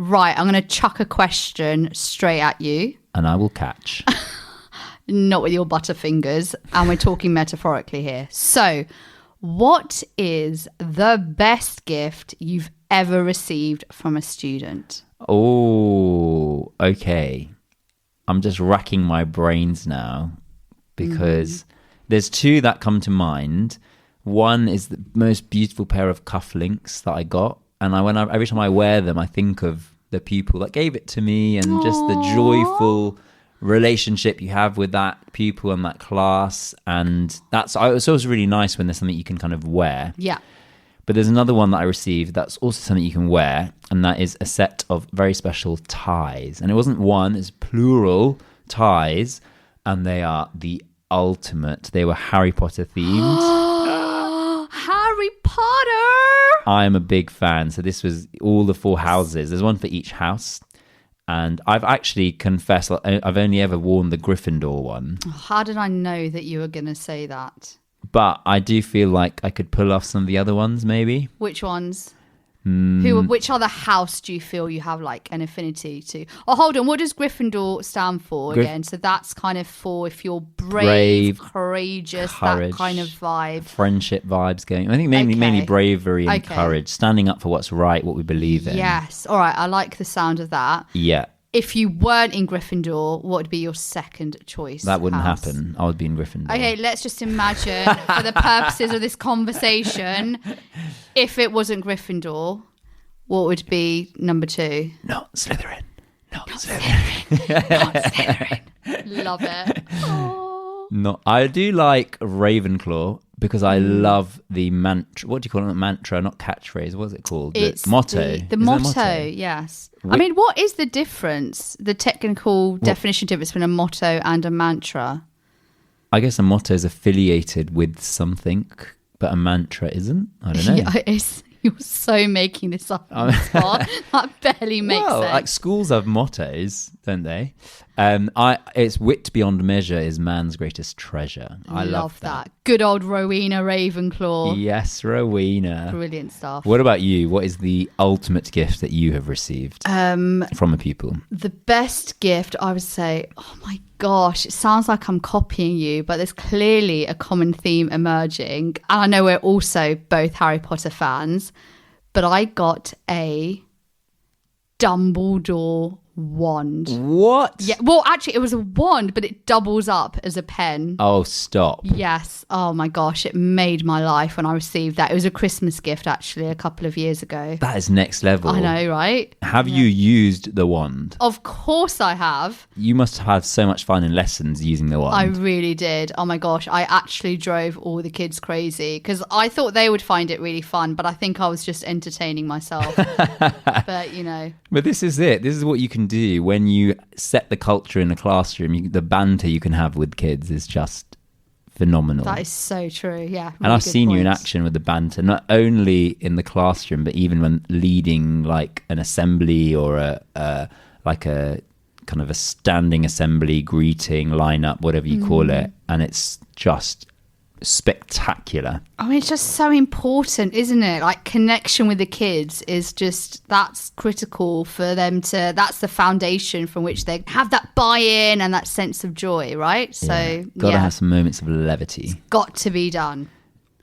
Right, I'm going to chuck a question straight at you. And I will catch. Not with your butterfingers. And we're talking metaphorically here. So, what is the best gift you've ever received from a student? Oh, okay. I'm just racking my brains now because there's two that come to mind. One is the most beautiful pair of cufflinks that I got. And every time I wear them, I think of the pupil that gave it to me and just the joyful relationship you have with that pupil and that class. And it's always really nice when there's something you can kind of wear. Yeah. But there's another one that I received that's also something you can wear, and that is a set of very special ties. And it wasn't one, it's plural ties, and they are the ultimate. They were Harry Potter themed. Harry Potter! I'm a big fan. So this was all the 4 houses. There's one for each house. And I've actually confessed, I've only ever worn the Gryffindor one. How did I know that you were going to say that? But I do feel like I could pull off some of the other ones, maybe. Which ones? Which other house do you feel you have like an affinity to? Oh, hold on. What does Gryffindor stand for again? So that's kind of for if you're brave, courageous, courage, that kind of vibe. Friendship vibes going. I think mainly bravery and courage. Standing up for what's right, what we believe in. Yes. All right. I like the sound of that. Yeah. If you weren't in Gryffindor, what would be your second choice? That wouldn't happen. I would be in Gryffindor. Okay, let's just imagine, for the purposes of this conversation, if it wasn't Gryffindor, what would be number 2? Not Slytherin. Not Slytherin. Not Slytherin. Love it. Oh. No, I do like Ravenclaw because I love the mantra. What do you call it? Mantra, not catchphrase. What's it called? It's the motto. The motto, yes. I mean, what is the difference? The technical definition difference between a motto and a mantra? I guess a motto is affiliated with something, but a mantra isn't. I don't know. Yeah, you're so making this up on the spot. That barely makes sense. Like schools have mottos, don't they? It's wit beyond measure is man's greatest treasure. I love that. Good old Rowena Ravenclaw. Yes, Rowena. Brilliant stuff. What about you? What is the ultimate gift that you have received from a pupil? The best gift, I would say, oh my gosh, it sounds like I'm copying you, but there's clearly a common theme emerging. And I know we're also both Harry Potter fans, but I got a Dumbledore wand. What? Yeah. Well, actually, it was a wand, but it doubles up as a pen. Oh, stop. Yes. Oh my gosh, it made my life when I received that. It was a Christmas gift, actually, a couple of years ago. That is next level. I know, right? Have you used the wand? Of course I have. You must have had so much fun in lessons using the wand. I really did. Oh my gosh, I actually drove all the kids crazy because I thought they would find it really fun, but I think I was just entertaining myself. But, you know. But this is it. This is what you can do when you set the culture in the classroom. The banter you can have with kids is just phenomenal. That is so true. Yeah. Really, and I've seen you in points. action with the banter, not only in the classroom, but even when leading like an assembly or a kind of a standing assembly greeting lineup, whatever you call it. And it's just spectacular. I mean, it's just so important, isn't it? Like, connection with the kids is just, that's critical for them to, that's the foundation from which they have that buy-in and that sense of joy, right? So Gotta have some moments of levity. It's got to be done.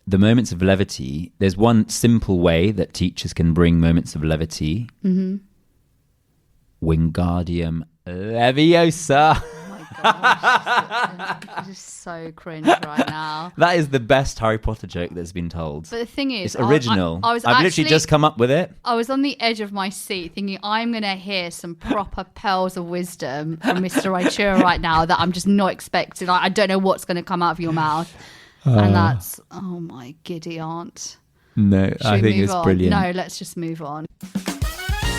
The moments of levity, there's one simple way that teachers can bring moments of levity. Wingardium Leviosa. I'm just so cringe right now. That is the best Harry Potter joke that's been told. But the thing is, it's original. I've literally just come up with it. I was on the edge of my seat thinking, I'm going to hear some proper pearls of wisdom from Mr. Raichura right now that I'm just not expecting. I don't know what's going to come out of your mouth. And that's, oh my giddy aunt. No, I think it's brilliant. No, let's just move on.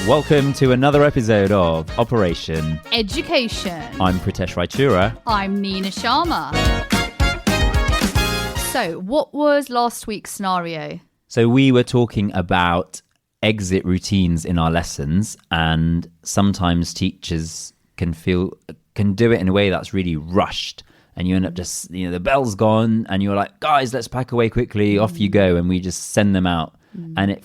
Welcome to another episode of Operation Education. I'm Pritesh Raichura. I'm Neena Sharma. So, what was last week's scenario? So we were talking about exit routines in our lessons, and sometimes teachers can do it in a way that's really rushed, and you end up just, the bell's gone and you're like, guys, let's pack away quickly, off you go, and we just send them out. And it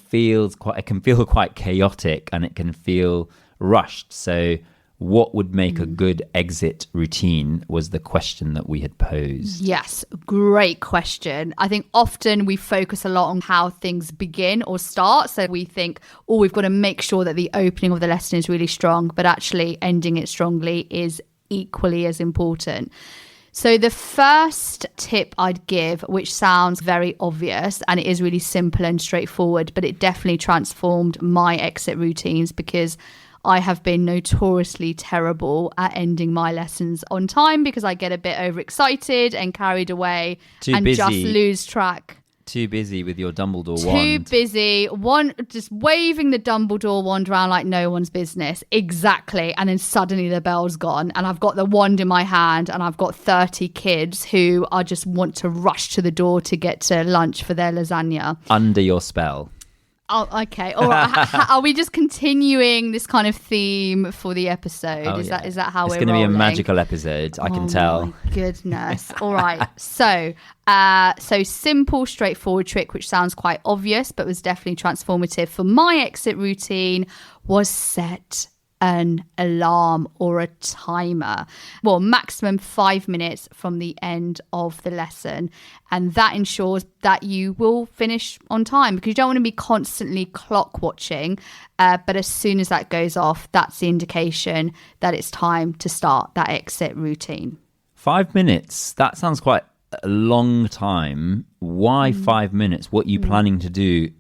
can feel quite chaotic, and it can feel rushed. So what would make a good exit routine was the question that we had posed. Yes, great question. I think often we focus a lot on how things begin or start. So we think, oh, we've got to make sure that the opening of the lesson is really strong, but actually ending it strongly is equally as important. So the first tip I'd give, which sounds very obvious and it is really simple and straightforward, but it definitely transformed my exit routines because I have been notoriously terrible at ending my lessons on time because I get a bit overexcited and carried away just lose track. Too busy with your Dumbledore wand. Too busy. Just waving the Dumbledore wand around like no one's business. Exactly. And then suddenly the bell's gone and I've got the wand in my hand and I've got 30 kids who I just want to rush to the door to get to lunch for their lasagna. Under your spell. Oh, okay. All right. Are we just continuing this kind of theme for the episode? Is that how it's we're rolling? It's going to be a magical episode, I can tell. My goodness. All right. So simple, straightforward trick, which sounds quite obvious, but was definitely transformative for my exit routine, was set an alarm or a timer. Well, maximum 5 minutes from the end of the lesson. And that ensures that you will finish on time because you don't want to be constantly clock watching. But as soon as that goes off, that's the indication that it's time to start that exit routine. 5 minutes. That sounds quite a long time. Why 5 minutes? What are you planning to do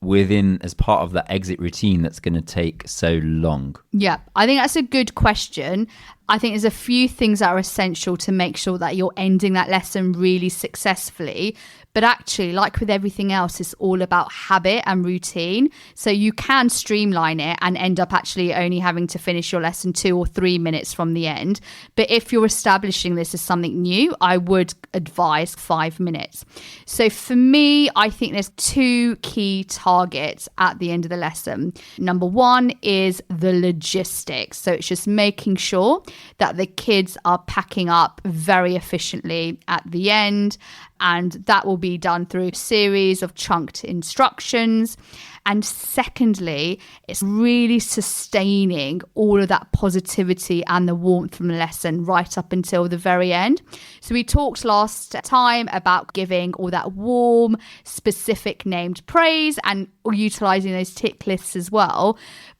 within as part of that exit routine that's going to take so long? Yeah, I think that's a good question. I think there's a few things that are essential to make sure that you're ending that lesson really successfully. But actually, like with everything else, it's all about habit and routine. So you can streamline it and end up actually only having to finish your lesson 2 or 3 minutes from the end. But if you're establishing this as something new, I would advise 5 minutes. So for me, I think there's 2 key targets at the end of the lesson. Number 1 is the logistics. So it's just making sure that the kids are packing up very efficiently at the end. And that will be done through a series of chunked instructions. And secondly, it's really sustaining all of that positivity and the warmth from the lesson right up until the very end. So we talked last time about giving all that warm, specific named praise and utilizing those tick lists as well.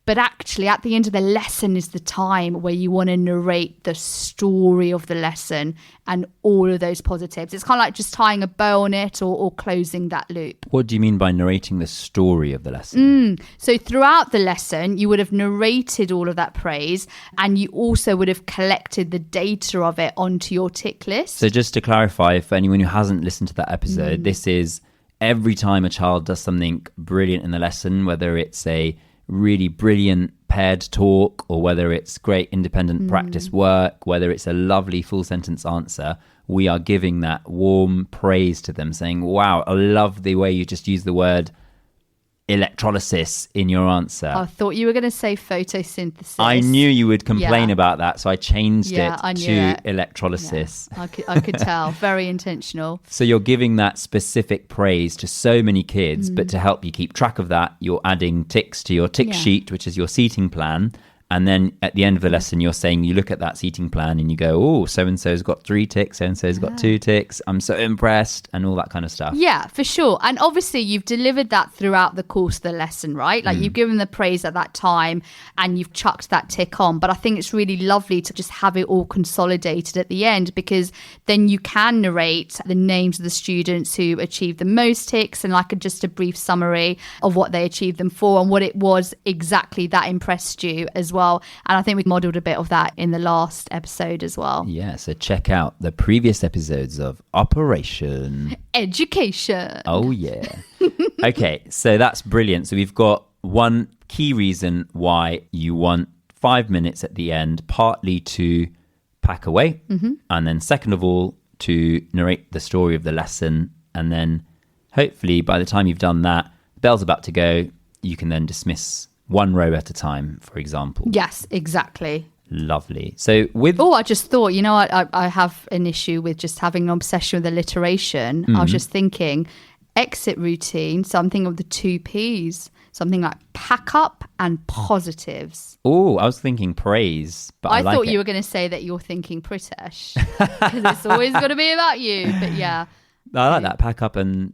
But actually, at the end of the lesson is the time where you want to narrate the story of the lesson and all of those positives. It's kind of like just tying a bow on it or closing that loop. What do you mean by narrating the story of the lesson? So throughout the lesson, you would have narrated all of that praise and you also would have collected the data of it onto your tick list. So just to clarify, for anyone who hasn't listened to that episode, this is every time a child does something brilliant in the lesson, whether it's a really brilliant paired talk or whether it's great independent practice work, whether it's a lovely full sentence answer, we are giving that warm praise to them, saying, wow, I love the way you just used the word electrolysis in your answer. I thought you were going to say photosynthesis. I knew you would complain about that, so I changed it to electrolysis. Yeah, I could tell. Very intentional. So you're giving that specific praise to so many kids, but to help you keep track of that, you're adding ticks to your tick sheet, which is your seating plan. And then at the end of the lesson, you're saying, you look at that seating plan and you go, oh, so-and-so's got 3 ticks, so-and-so's got 2 ticks. I'm so impressed, and all that kind of stuff. Yeah, for sure. And obviously you've delivered that throughout the course of the lesson, right? Like you've given the praise at that time and you've chucked that tick on. But I think it's really lovely to just have it all consolidated at the end, because then you can narrate the names of the students who achieved the most ticks and like just a brief summary of what they achieved them for and what it was exactly that impressed you as well. And I think we modelled a bit of that in the last episode as well. Yeah, so check out the previous episodes of Operation Education. Oh, yeah. Okay, so that's brilliant. So we've got one key reason why you want 5 minutes at the end, partly to pack away, and then second of all, to narrate the story of the lesson. And then hopefully by the time you've done that, the bell's about to go, you can then dismiss one row at a time, for example. Yes, exactly. Lovely. So with... Oh, I just thought, I have an issue with just having an obsession with alliteration. I was just thinking, exit routine, something of the 2 Ps. something like pack up and positives. Oh, I was thinking praise, but I like thought it. you were going to say that you're thinking Pritesh, because it's always going to be about you. But yeah, I like that, pack up and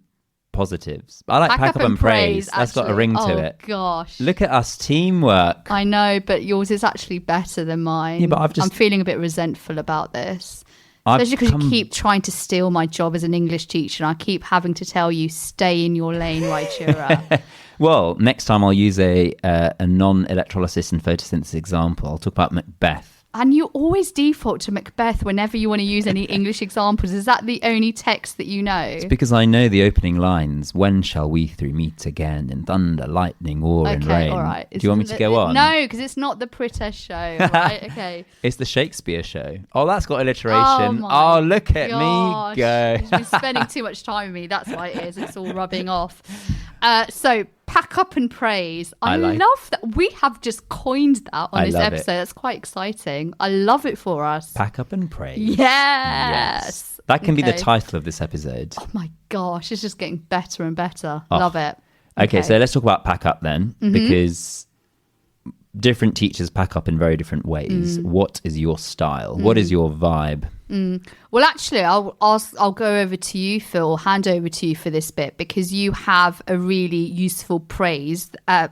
positives. I like pack up and praise. That's got a ring to it. Oh gosh, look at us, teamwork. I know, but yours is actually better than mine. Yeah, but I'm feeling a bit resentful about this. Especially because you keep trying to steal my job as an English teacher, and I keep having to tell you, stay in your lane, Raichura. Well, next time I'll use a non-electrolysis and photosynthesis example. I'll talk about Macbeth. And you always default to Macbeth whenever you want to use any English examples. Is that the only text that you know? It's because I know the opening lines. When shall we three meet again in thunder, lightning, war, and rain? All right. Do you want me to go on? No, because it's not the Pritesh show. Right? Okay. It's the Shakespeare show. Oh, that's got alliteration. Oh, look at me go. You've been spending too much time with me. That's why it is. It's all rubbing off. So pack up and praise. I love that. We have just coined that on this episode. That's quite exciting. I love it for us. Pack up and praise. Yes. That can be the title of this episode. Oh my gosh, it's just getting better and better. Love it. Okay, so let's talk about pack up then, because different teachers pack up in very different ways. What is your style? What is your vibe? Well, actually, I'll go over to you, Phil, hand over to you for this bit, because you have a really useful phrase. I've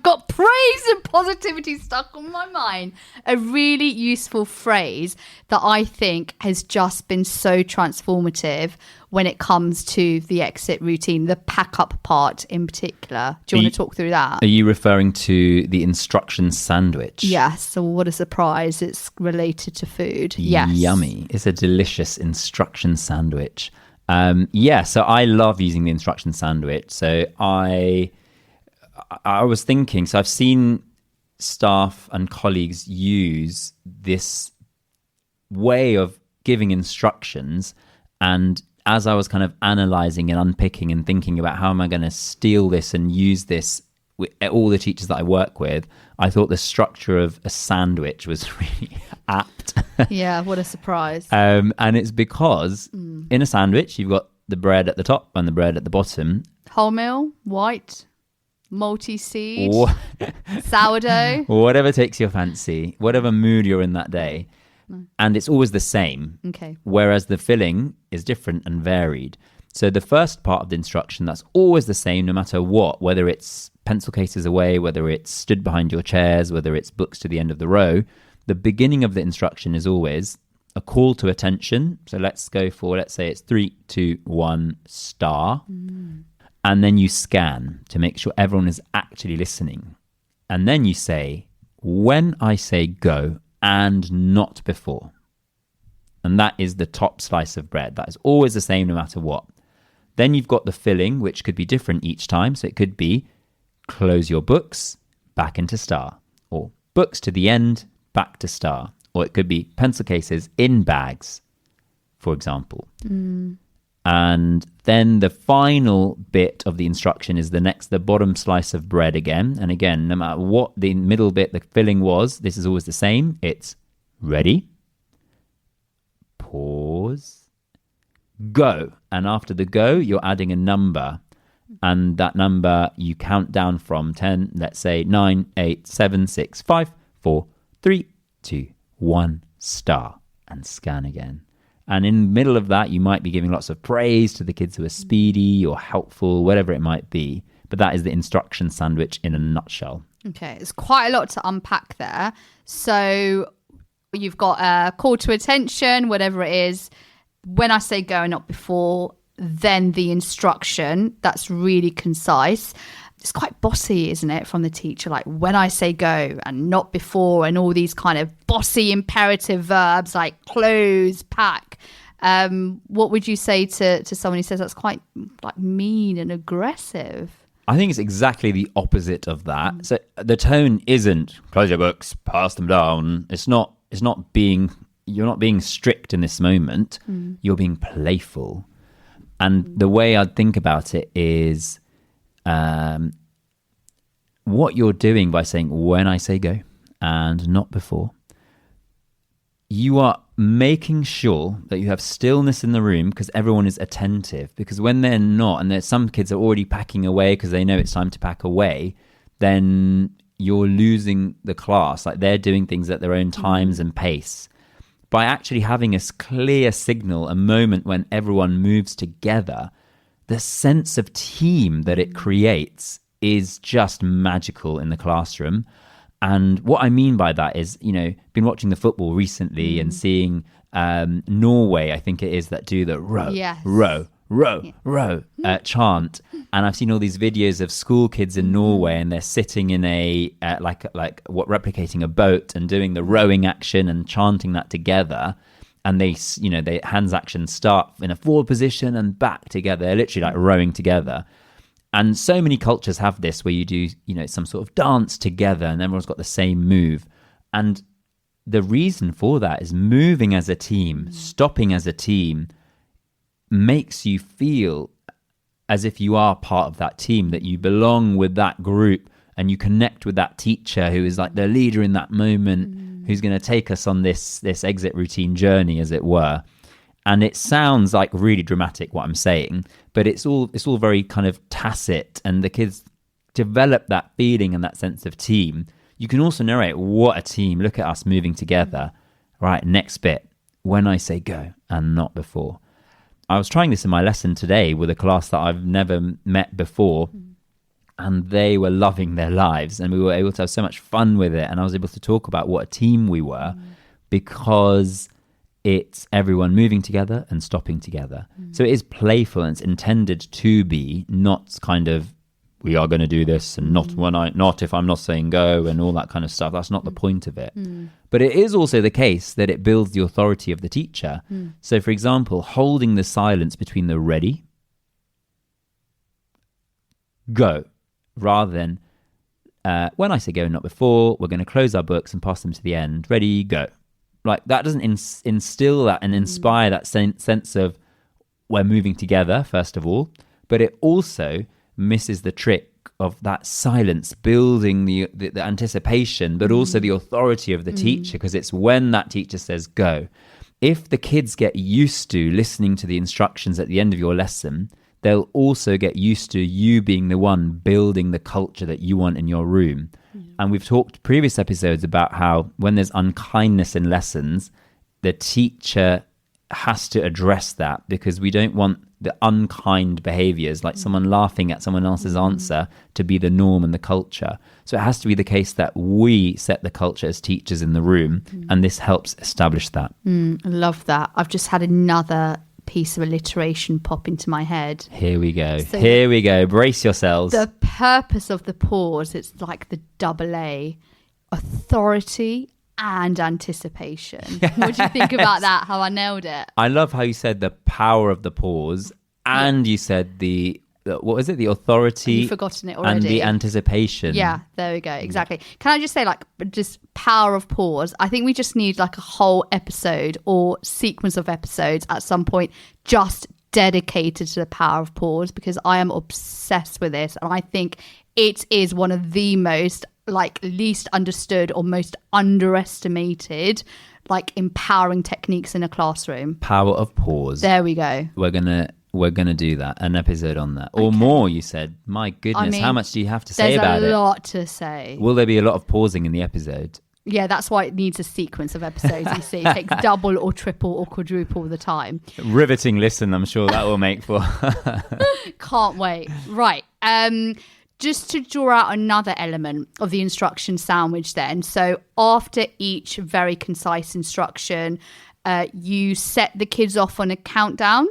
got praise and positivity stuck on my mind. A really useful phrase that I think has just been so transformative when it comes to the exit routine, the pack up part in particular. Do you want to talk through that? Are you referring to the instruction sandwich? Yes. So what a surprise. It's related to food. Yes. Yummy. It's a delicious instruction sandwich. So I love using the instruction sandwich. So I was thinking, so I've seen staff and colleagues use this way of giving instructions, and as I was kind of analysing and unpicking and thinking about how am I going to steal this and use this with all the teachers that I work with, I thought the structure of a sandwich was really apt. Yeah, what a surprise. And it's because in a sandwich, you've got the bread at the top and the bread at the bottom. Wholemeal, white, multi-seed, sourdough. Whatever takes your fancy, whatever mood you're in that day. And it's always the same. Okay. Whereas the filling is different and varied. So the first part of the instruction, that's always the same no matter what, whether it's pencil cases away, whether it's stood behind your chairs, whether it's books to the end of the row. The beginning of the instruction is always a call to attention. So let's say it's 3, 2, 1, star. And then you scan to make sure everyone is actually listening. And then you say, when I say go, and not before. And that is the top slice of bread. That is always the same no matter what. Then you've got the filling, which could be different each time. So it could be close your books, back into star. Or books to the end, back to star. Or it could be pencil cases in bags, for example. And then the final bit of the instruction is the bottom slice of bread again. And again, no matter what the middle bit, the filling was, this is always the same. It's ready, pause, go. And after the go, you're adding a number. And that number you count down from 10, let's say 9, 8, 7, 6, 5, 4, 3, 2, 1, star, and scan again. And in the middle of that, you might be giving lots of praise to the kids who are speedy or helpful, whatever it might be. But that is the instruction sandwich in a nutshell. Okay, it's quite a lot to unpack there. So you've got a call to attention, whatever it is. When I say go and not before, then the instruction, that's really concise. It's quite bossy, isn't it, from the teacher? Like when I say go and not before, and all these kind of bossy imperative verbs like close, pack. What would you say to someone who says that's quite like mean and aggressive? I think it's exactly the opposite of that. So the tone isn't close your books, pass them down. You're not being strict in this moment. You're being playful. And the way I'd think about it is what you're doing by saying when I say go and not before, you are making sure that you have stillness in the room because everyone is attentive. Because when they're not, and there's some kids are already packing away because they know it's time to pack away, then you're losing the class. Like they're doing things at their own times and pace. By actually having a clear signal, a moment when everyone moves together, the sense of team that it creates is just magical in the classroom. And what I mean by that is, been watching the football recently and seeing Norway, I think it is, that do the row, row chant. And I've seen all these videos of school kids in Norway, and they're sitting in a replicating a boat and doing the rowing action and chanting that together. And they hands action start in a forward position and back together. They're literally like rowing together. And so many cultures have this where you do, some sort of dance together and everyone's got the same move. And the reason for that is moving as a team, stopping as a team, makes you feel as if you are part of that team, that you belong with that group and you connect with that teacher who is like the leader in that moment, who's going to take us on this exit routine journey, as it were. And it sounds like really dramatic what I'm saying, but it's all very kind of tacit, and the kids develop that feeling and that sense of team. You can also narrate, what a team, look at us moving together. Right, next bit, when I say go and not before. I was trying this in my lesson today with a class that I've never met before, and they were loving their lives, and we were able to have so much fun with it, and I was able to talk about what a team we were, because it's everyone moving together and stopping together. So it is playful, and it's intended to be not kind of, we are going to do this and not if I'm not saying go and all that kind of stuff. That's not the point of it. But it is also the case that it builds the authority of the teacher. So for example, holding the silence between the ready, go, rather than when I say go and not before, we're going to close our books and pass them to the end. Ready, go. Like that doesn't instill that and inspire that sense of we're moving together, first of all, but it also misses the trick of that silence, building the anticipation, but also the authority of the teacher, because it's when that teacher says go. If the kids get used to listening to the instructions at the end of your lesson, they'll also get used to you being the one building the culture that you want in your room. And we've talked previous episodes about how when there's unkindness in lessons, the teacher has to address that, because we don't want the unkind behaviors, like someone laughing at someone else's answer, to be the norm in the culture. So it has to be the case that we set the culture as teachers in the room, and this helps establish that. I love that. I've just had another piece of alliteration pop into my head. Here we go. So here we go. Brace yourselves. The purpose of the pause, it's like the double A, authority and anticipation. Yes. What do you think about that? How I nailed it? I love how you said the power of the pause, and you said the what was it? The authority. You've forgotten it already. And the anticipation. Yeah, there we go. Exactly. Can I just say, just power of pause? I think we just need a whole episode or sequence of episodes at some point just dedicated to the power of pause, because I am obsessed with this, and I think it is one of the most least understood or most underestimated empowering techniques in a classroom. Power of pause. There we go. We're gonna do that, an episode on that, or more. You said, my goodness, how much do you have to say about it? There's a lot to say. Will there be a lot of pausing in the episode? Yeah, that's why it needs a sequence of episodes. You see, it takes double or triple or quadruple the time. Riveting listen, I'm sure that will make for. Can't wait. Right. Just to draw out another element of the instruction sandwich then. So after each very concise instruction, you set the kids off on a countdown.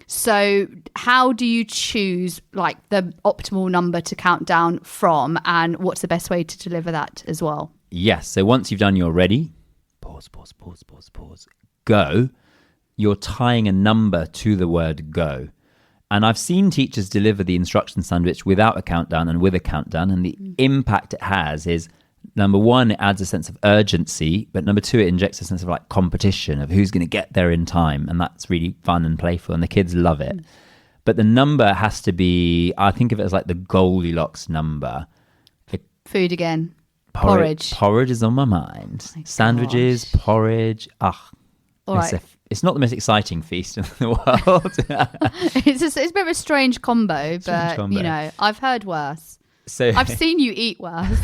So how do you choose the optimal number to count down from, and what's the best way to deliver that as well? Yes. So once you've done your ready, pause, go, you're tying a number to the word go. And I've seen teachers deliver the instruction sandwich without a countdown and with a countdown. And the impact it has is, number one, it adds a sense of urgency. But number two, it injects a sense of competition of who's going to get there in time. And that's really fun and playful. And the kids love it. But the number has to be, I think of it as the Goldilocks number. Food again. Porridge. Porridge is on my mind. My Sandwiches, gosh. porridge. All right. It's not the most exciting feast in the world. It's a bit of a strange combo, but combo. you know, I've heard worse. So I've seen you eat worse.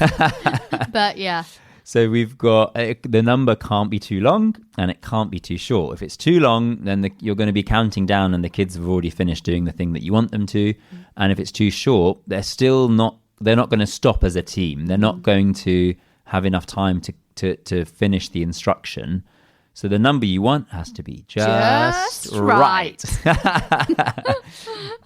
But yeah. So we've got the number can't be too long and it can't be too short. If it's too long, then you're going to be counting down and the kids have already finished doing the thing that you want them to. And if it's too short, they're not going to stop as a team. They're not going to have enough time to finish the instruction. So the number you want has to be just right.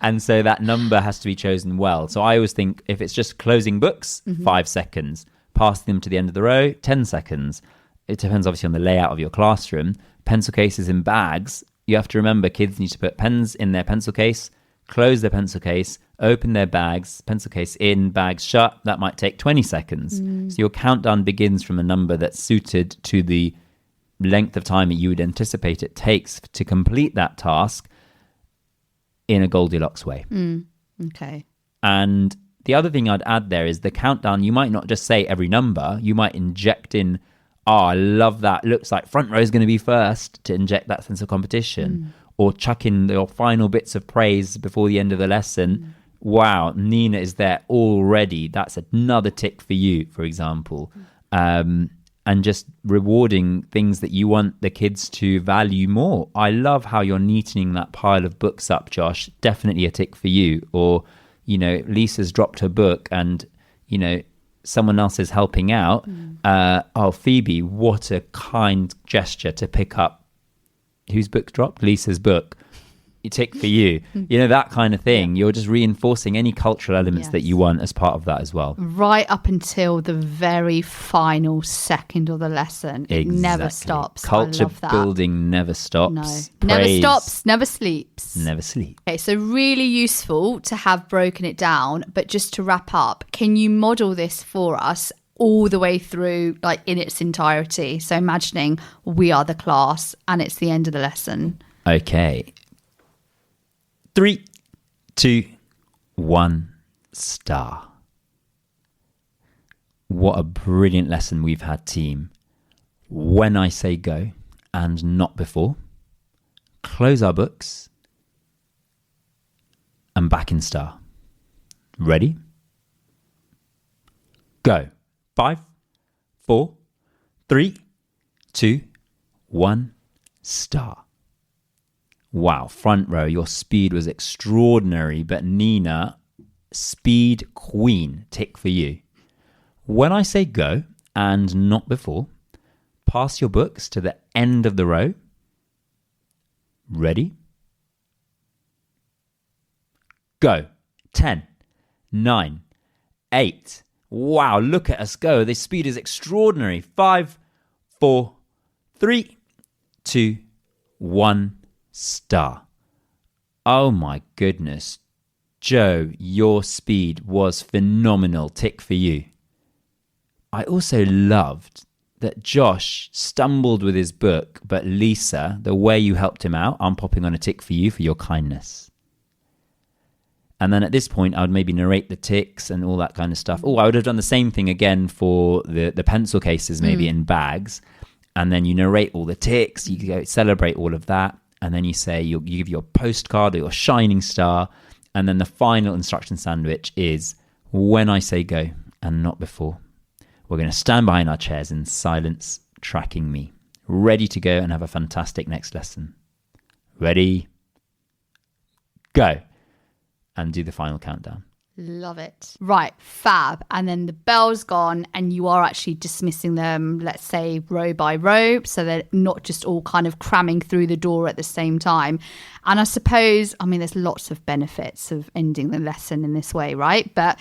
And so that number has to be chosen well. So I always think if it's just closing books, 5 seconds. Passing them to the end of the row, 10 seconds. It depends obviously on the layout of your classroom. Pencil cases in bags. You have to remember kids need to put pens in their pencil case, close their pencil case, open their bags, pencil case in, bags shut. That might take 20 seconds. So your countdown begins from a number that's suited to the length of time that you would anticipate it takes to complete that task in a Goldilocks way. Okay. And the other thing I'd add there is the countdown. You might not just say every number. You might inject in, I love that. Looks like front row is going to be first, to inject that sense of competition. Or chuck in your final bits of praise before the end of the lesson. Wow, Neena is there already. That's another tick for you, for example. And just rewarding things that you want the kids to value more. I love how you're neatening that pile of books up, Josh. Definitely a tick for you. Or, you know, Lisa's dropped her book and, you know, someone else is helping out. Phoebe, what a kind gesture to pick up. Whose book dropped? Lisa's book. A tick for you. You know, that kind of thing. You're just reinforcing any cultural elements that you want as part of that as well. Right up until the very final second of the lesson. It never stops. Culture I love that. building never stops. No. Praise Never stops, never sleeps. never sleep. Okay, so really useful to have broken it down. But just to wrap up, can you model this for us all the way through, like in its entirety? So imagining we are the class and it's the end of the lesson. Okay. 3, 2, 1, star. What a brilliant lesson we've had, team. When I say go and not before, close our books and back in star. Ready? Go. 5, 4, 3, 2, 1, star. Wow, front row, your speed was extraordinary, but Neena, speed queen, tick for you. When I say go and not before, pass your books to the end of the row. Ready? Go. 10, 9, 8. Wow, look at us go. This speed is extraordinary. 5, 4, 3, 2, 1, star. Oh my goodness. Joe, your speed was phenomenal. Tick for you. I also loved that Josh stumbled with his book, but Lisa, the way you helped him out, I'm popping on a tick for you for your kindness. And then at this point, I would maybe narrate the ticks and all that kind of stuff. Oh, I would have done the same thing again for the pencil cases, maybe in bags. And then you narrate all the ticks, you go celebrate all of that. And then you say, you give your postcard or your shining star. And then the final instruction sandwich is, when I say go and not before, we're going to stand behind our chairs in silence, tracking me, ready to go and have a fantastic next lesson. Ready, go, and do the final countdown. Love it. Right, fab. And then the bell's gone and you are actually dismissing them, let's say row by row, so they're not just all kind of cramming through the door at the same time. And I suppose, I mean, there's lots of benefits of ending the lesson in this way, right? But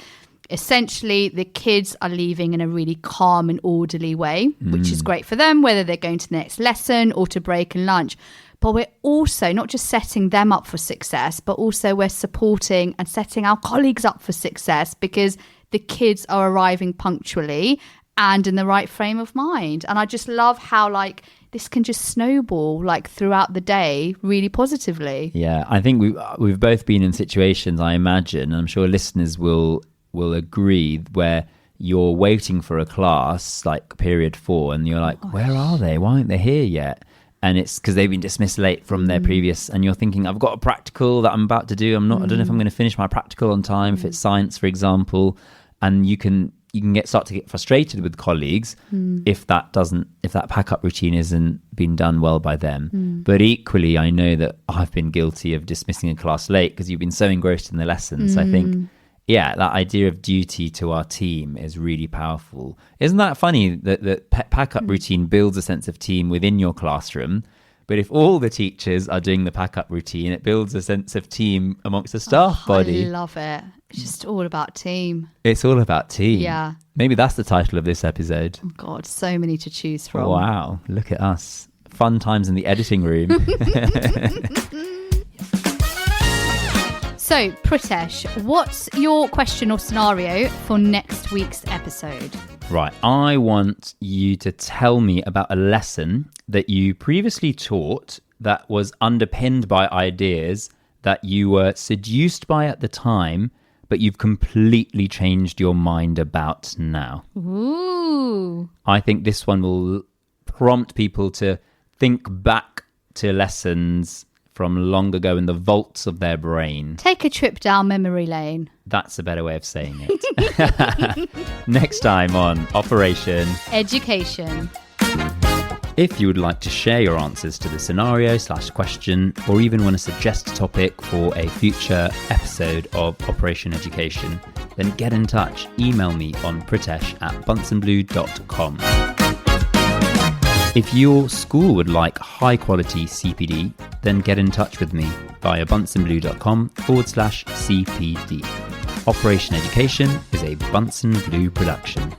essentially the kids are leaving in a really calm and orderly way, which is great for them, whether they're going to the next lesson or to break and lunch. But we're also not just setting them up for success, but also we're supporting and setting our colleagues up for success because the kids are arriving punctually and in the right frame of mind. And I just love how like this can just snowball like throughout the day really positively. Yeah, I think we've both been in situations, I imagine, and I'm sure listeners will agree, where you're waiting for a class like period 4 and you're like, where are they? Why aren't they here yet? And it's because they've been dismissed late from their previous, and you're thinking, I've got a practical that I'm about to do. I don't know if I'm going to finish my practical on time, if it's science, for example. And you can start to get frustrated with colleagues if that pack up routine isn't being done well by them. But equally, I know that I've been guilty of dismissing a class late because you've been so engrossed in the lessons. I think, that idea of duty to our team is really powerful. Isn't that funny that the pack up routine builds a sense of team within your classroom? But if all the teachers are doing the pack up routine, it builds a sense of team amongst the staff body. I love it. It's just all about team. It's all about team. Yeah. Maybe that's the title of this episode. Oh God, so many to choose from. Wow, look at us. Fun times in the editing room. So, Pritesh, what's your question or scenario for next week's episode? Right, I want you to tell me about a lesson that you previously taught that was underpinned by ideas that you were seduced by at the time, but you've completely changed your mind about now. Ooh. I think this one will prompt people to think back to lessons from long ago in the vaults of their brain. Take a trip down memory lane. That's a better way of saying it. Next time on Operation Education. If you would like to share your answers to the scenario/question, or even want to suggest a topic for a future episode of Operation Education, then get in touch. Email me on pritesh@bunsenblue.com. If your school would like high quality CPD, then get in touch with me via bunsenblue.com/CPD. Operation Education is a Bunsen Blue production.